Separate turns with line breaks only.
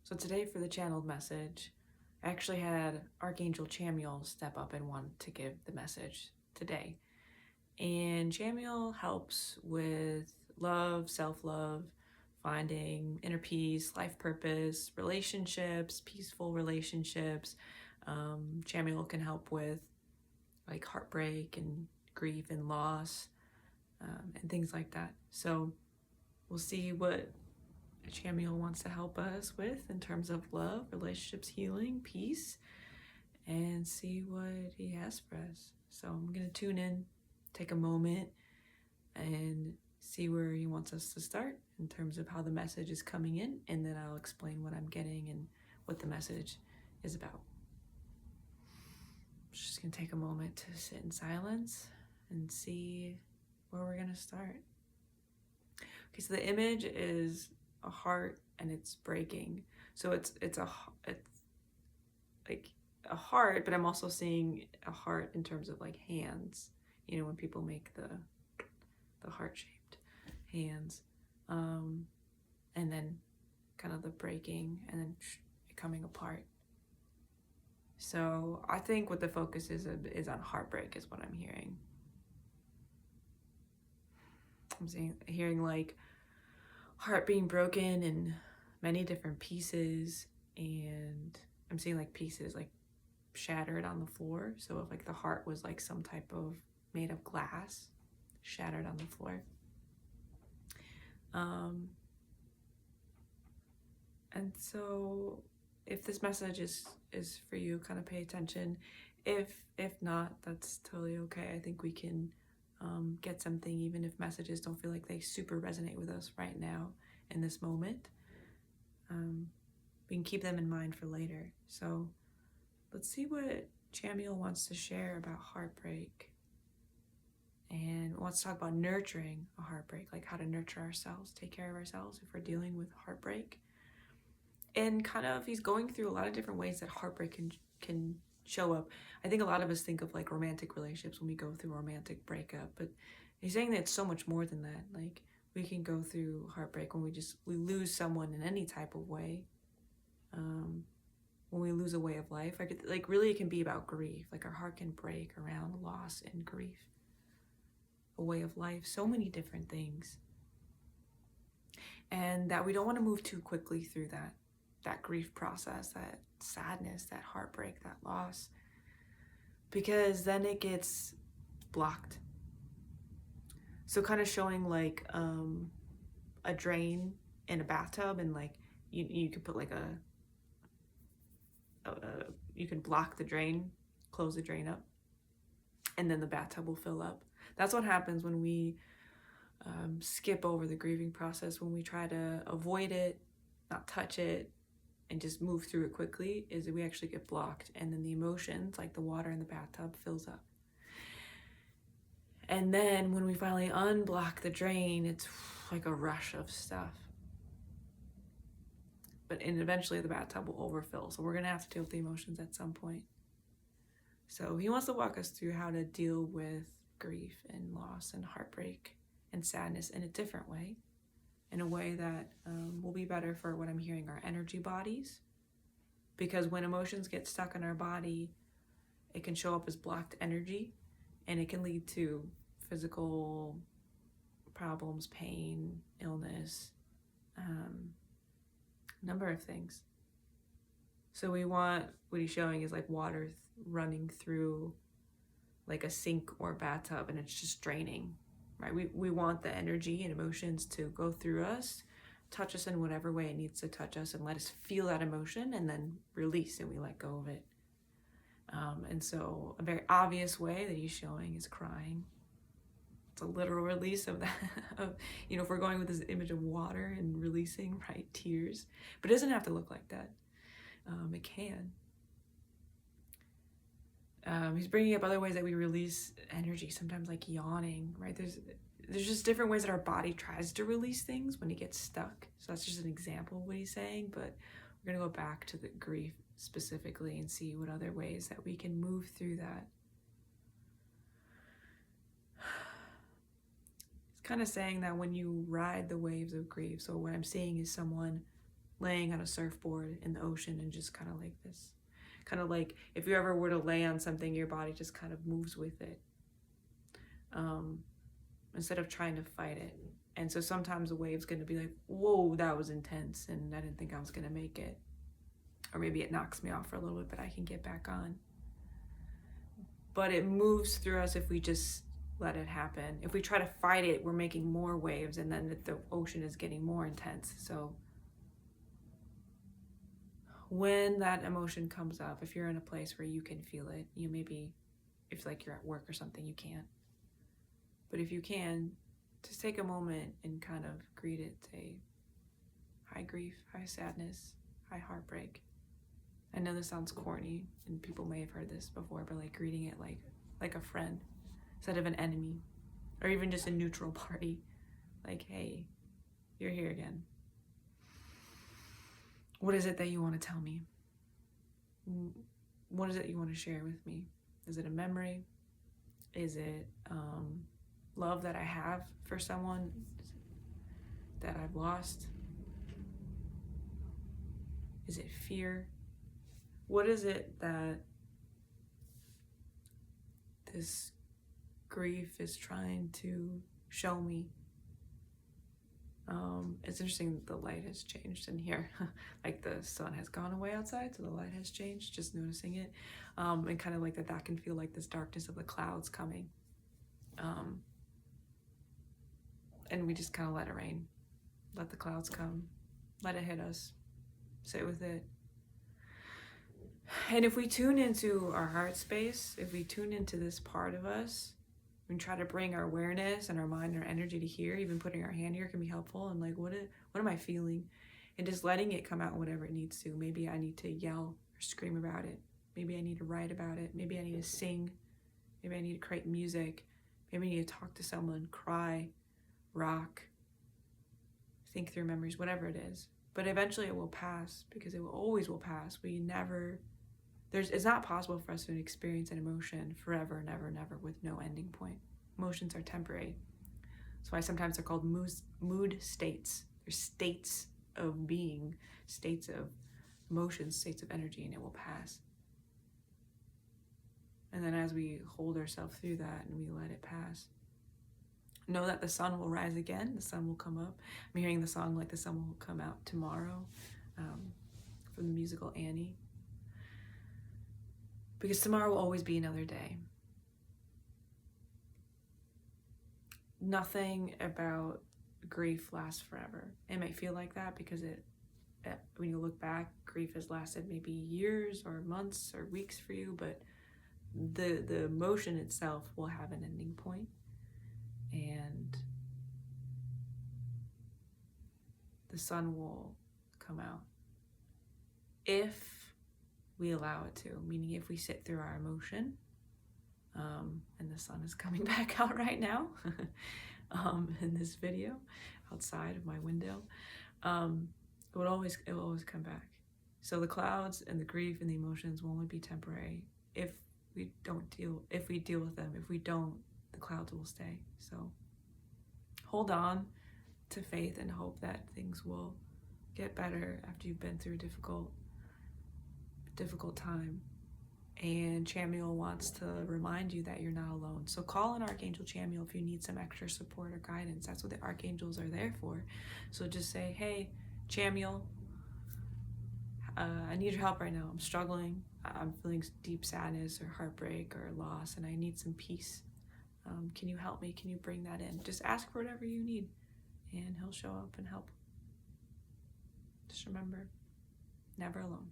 So today for the channeled message, I actually had Archangel Chamuel step up and want to give the message today. And Chamuel helps with love, self-love, finding inner peace, life purpose, relationships, peaceful relationships. Chamuel can help with like heartbreak and grief and loss, and things like that. So we'll see what Chamuel wants to help us with in terms of love, relationships, healing, peace, and see what he has for us. So I'm going to tune in, take a moment, and see where he wants us to start in terms of how the message is coming in, and then I'll explain what I'm getting and what the message is about. Just going to take a moment to sit in silence and see where we're going to start. Okay, so the image is a heart and it's breaking. So it's like a heart, but I'm also seeing a heart in terms of like hands. You know, when people make the heart-shaped hands, and then kind of the breaking and then coming apart. So I think what the focus is on heartbreak is what I'm hearing. I'm hearing like heart being broken in many different pieces, and I'm seeing like pieces like shattered on the floor. So if like the heart was like some type of made of glass, shattered on the floor. And so if this message is for you, kind of pay attention. If not, that's totally okay. I think we can get something even if messages don't feel like they super resonate with us right now in this moment. We can keep them in mind for later. So let's see what Chamuel wants to share about heartbreak, and wants to talk about nurturing a heartbreak, like how to nurture ourselves, take care of ourselves if we're dealing with heartbreak. And kind of he's going through a lot of different ways that heartbreak can show up. I think a lot of us think of like romantic relationships when we go through a romantic breakup, but he's saying that it's so much more than that. Like we can go through heartbreak when we lose someone in any type of way. When we lose a way of life, like really it can be about grief. Like our heart can break around loss and grief, a way of life, so many different things. And that we don't want to move too quickly through that grief process, that sadness, that heartbreak, that loss, because then it gets blocked. So kind of showing like a drain in a bathtub, and like you could put like you can block the drain, close the drain up, and then the bathtub will fill up. That's what happens when we skip over the grieving process, when we try to avoid it, not touch it, and just move through it quickly, is that we actually get blocked, and then the emotions, like the water in the bathtub, fills up. And then when we finally unblock the drain, it's like a rush of stuff. And eventually the bathtub will overfill, so we're gonna have to deal with the emotions at some point. So he wants to walk us through how to deal with grief and loss and heartbreak and sadness in a different way, in a way that will be better for what I'm hearing, our energy bodies. Because when emotions get stuck in our body, it can show up as blocked energy, and it can lead to physical problems, pain, illness, number of things. So we want, what he's showing is like water running through like a sink or bathtub, and it's just draining, right? We want the energy and emotions to go through us, touch us in whatever way it needs to touch us, and let us feel that emotion, and then release, and we let go of it. And so a very obvious way that he's showing is crying. It's a literal release of that, if we're going with this image of water and releasing, right, tears. But it doesn't have to look like that. It can. He's bringing up other ways that we release energy, sometimes like yawning, right? There's just different ways that our body tries to release things when it gets stuck. So that's just an example of what he's saying, but we're gonna go back to the grief specifically and see what other ways that we can move through that. It's kind of saying that when you ride the waves of grief, so what I'm seeing is someone laying on a surfboard in the ocean and just kind of like this. Kind of like if you ever were to lay on something, your body just kind of moves with it. Instead of trying to fight it. And so sometimes the wave's going to be like, whoa, that was intense, and I didn't think I was going to make it. Or maybe it knocks me off for a little bit, but I can get back on. But it moves through us if we just let it happen. If we try to fight it, we're making more waves, and then the ocean is getting more intense. So when that emotion comes up, if you're in a place where you can feel it, you maybe, if like you're at work or something, you can't. But if you can, just take a moment and kind of greet it. Say, hi grief, hi sadness, hi heartbreak. I know this sounds corny, and people may have heard this before, but like greeting it like a friend instead of an enemy, or even just a neutral party. Like, hey, you're here again. What is it that you want to tell me? What is it you want to share with me? Is it a memory? Is it love that I have for someone that I've lost? Is it fear? What is it that this grief is trying to show me? It's interesting that the light has changed in here. Like the sun has gone away outside, so the light has changed, just noticing it. And kind of like that can feel like this darkness of the clouds coming. And we just kind of let it rain. Let the clouds come. Let it hit us. Sit with it. And if we tune into our heart space, if we tune into this part of us, and try to bring our awareness and our mind and our energy to here, even putting our hand here can be helpful. And like, what am I feeling? And just letting it come out whatever it needs to. Maybe I need to yell or scream about it. Maybe I need to write about it. Maybe I need to sing. Maybe I need to create music. Maybe I need to talk to someone, cry, rock, think through memories, whatever it is. But eventually it will pass, because it always will pass. It's not possible for us to experience an emotion forever and ever and ever with no ending point. Emotions are temporary. That's why sometimes they're called mood states. They're states of being, states of emotions, states of energy, and it will pass. And then as we hold ourselves through that and we let it pass, know that the sun will rise again, the sun will come up. I'm hearing the song like the sun will come out tomorrow, from the musical Annie. Because tomorrow will always be another day. Nothing about grief lasts forever. It might feel like that because when you look back, grief has lasted maybe years or months or weeks for you, but the emotion itself will have an ending point. And the sun will come out if we allow it to, meaning if we sit through our emotion, and the sun is coming back out right now in this video outside of my window, it will always come back. So the clouds and the grief and the emotions will only be temporary if we deal with them. If we don't, the clouds will stay. So hold on to faith and hope that things will get better after you've been through a difficult time. And Chamuel wants to remind you that you're not alone. So call on Archangel Chamuel if you need some extra support or guidance. That's what the archangels are there for. So just say, hey, Chamuel, I need your help right now. I'm struggling. I'm feeling deep sadness or heartbreak or loss, and I need some peace. Can you help me? Can you bring that in? Just ask for whatever you need, and he'll show up and help. Just remember, never alone.